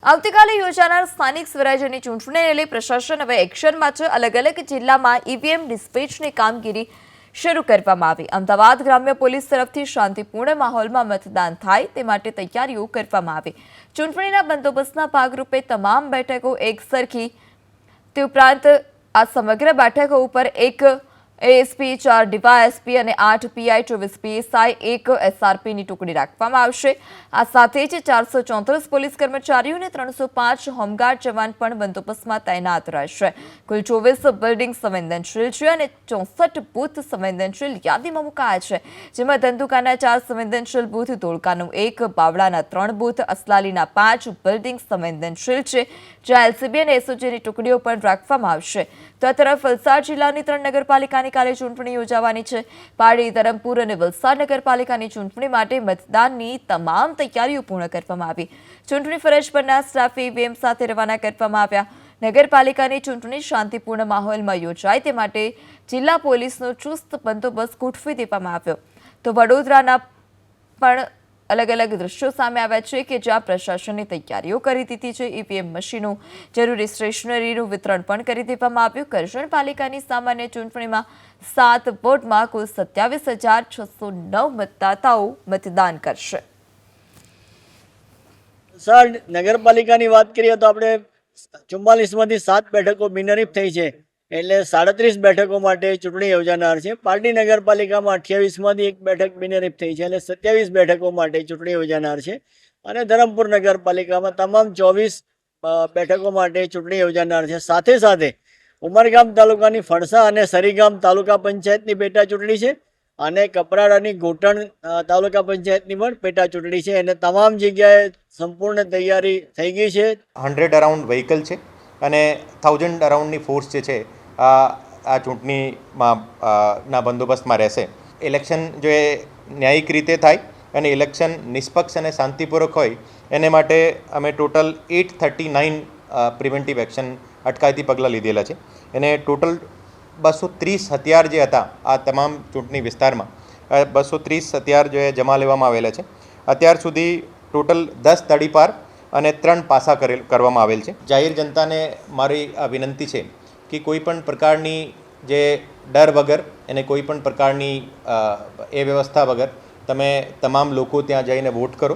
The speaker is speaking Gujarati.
આવતીકાલે યોજાનાર સ્થાનિક સ્વરાજ્યની ચૂંટણીને લઈ પ્રશાસન હવે એક્શનમાં છે। અલગ અલગ જિલ્લામાં ઈવીએમ ડિસ્પેચની કામગીરી શરૂ કરવામાં આવી। અમદાવાદ ગ્રામ્ય પોલીસ તરફથી શાંતિપૂર્ણ માહોલમાં મતદાન થાય તે માટે તૈયારીઓ કરવામાં આવી। ચૂંટણીના બંદોબસ્તના ભાગરૂપે તમામ બેઠકો એકસરખી તે ઉપરાંત આ સમગ્ર બેઠકો ઉપર એક એએસપી, 4 ડીવાયએસપી અને 8 પીઆઈ, 24 પીએસઆઈ, 1 એસઆરપીની ટુકડી રાખવામાં આવશે। આ સાથે જ 434 પોલીસ કર્મચારીઓ અને 305 હોમગાર્ડ જવાન પણ બંદોબસ્તમાં તૈનાત રહેશે। કુલ 24 બિલ્ડિંગ સંવેદનશીલ છે અને 64 બૂથ સંવેદનશીલ યાદીમાં મુકાયા છે, જેમાં ધંધુકાના 4 સંવેદનશીલ બૂથ, ધોળકાનું 1, બાવળાના 3 બૂથ, અસલાલીના 5 બિલ્ડિંગ સંવેદનશીલ છે, જ્યાં એલસીબી અને એસઓજીની ટુકડીઓ પણ રાખવામાં આવશે। તો આ તરફ વલસાડ જિલ્લાની 3 નગરપાલિકાની કાલે ચૂંટણી યોજાવાની છે। પારડી, ધરમપુર અને વલસાડ નગરપાલિકાની ચૂંટણી માટે મતદાનની તમામ તૈયારીઓ પૂર્ણ કરવામાં આવી। ચૂંટણી ફરજ પરના સ્ટાફે ઈવીએમ સાથે રવાના કરવામાં આવ્યા। નગરપાલિકાની ચૂંટણી શાંતિપૂર્ણ માહોલમાં યોજાય તે માટે જિલ્લા પોલીસનો ચુસ્ત બંદોબસ્ત ગોઠવી દેવામાં આવ્યો। તો વડોદરાના પણ અલગ અલગ દ્રશ્યો સામે આવ્યા છે કે જ્યાં પ્રશાસનની તૈયારીઓ કરી દીધી છે। ઈવીએમ મશીનો, જરૂરી સ્ટેશનરીનું વિતરણ પણ કરી દેવામાં આવ્યું। કરજણ પાલિકાની સામાન્ય ચૂંટણીમાં 7 વોર્ડમાં કુલ 27,609 મતદાતાઓ મતદાન કરશે। નગરપાલિકાની વાત કરીએ તો આપણે 44માંથી 7 બેઠકો બિનહરીફ થઈ છે, એટલે 37 બેઠકો માટે ચૂંટણી યોજાનાર છે। પારડી નગરપાલિકામાં 28માંથી 1 બેઠક બિનહરીફ થઈ છે, એટલે 27 બેઠકો માટે ચૂંટણી યોજાનાર છે। અને ધરમપુર નગરપાલિકામાં તમામ 24 બેઠકો માટે ચૂંટણી યોજાનાર છે। સાથે સાથે ઉમરગામ તાલુકાની ફણસા અને સરીગામ તાલુકા પંચાયતની પેટા ચૂંટણી છે અને કપરાડાની ઘોટણ તાલુકા પંચાયતની પણ પેટા ચૂંટણી છે, અને તમામ જગ્યાએ સંપૂર્ણ તૈયારી થઈ ગઈ છે। 100 અરાઉન્ડ વ્હીકલ છે અને 1000 અરાઉન્ડની ફોર્સ જે છે આ ચૂંટણીમાં ના બંદોબસ્તમાં રહેશે। ઇલેક્શન જો એ ન્યાયિક રીતે થાય અને ઇલેક્શન નિષ્પક્ષ અને શાંતિપૂર્વક હોય એને માટે અમે ટોટલ 839 પ્રિવેન્ટિવ એક્શન અટકાયતી પગલાં લીધેલા છે। એને ટોટલ 230 હથિયાર જે હતા આ તમામ ચૂંટણી વિસ્તારમાં 230 હથિયાર જો એ જમા લેવામાં આવેલા છે। અત્યાર સુધી ટોટલ 10 તડીપાર અને 3 પાસા કરવામાં આવેલ છે। જાહેર જનતાને મારી આ વિનંતી છે કે કોઈ પણ પ્રકારની જે ડર વગર અને કોઈ પણ પ્રકારની એ વ્યવસ્થા વગર તમે તમામ લોકો ત્યાં જઈને વોટ કરો।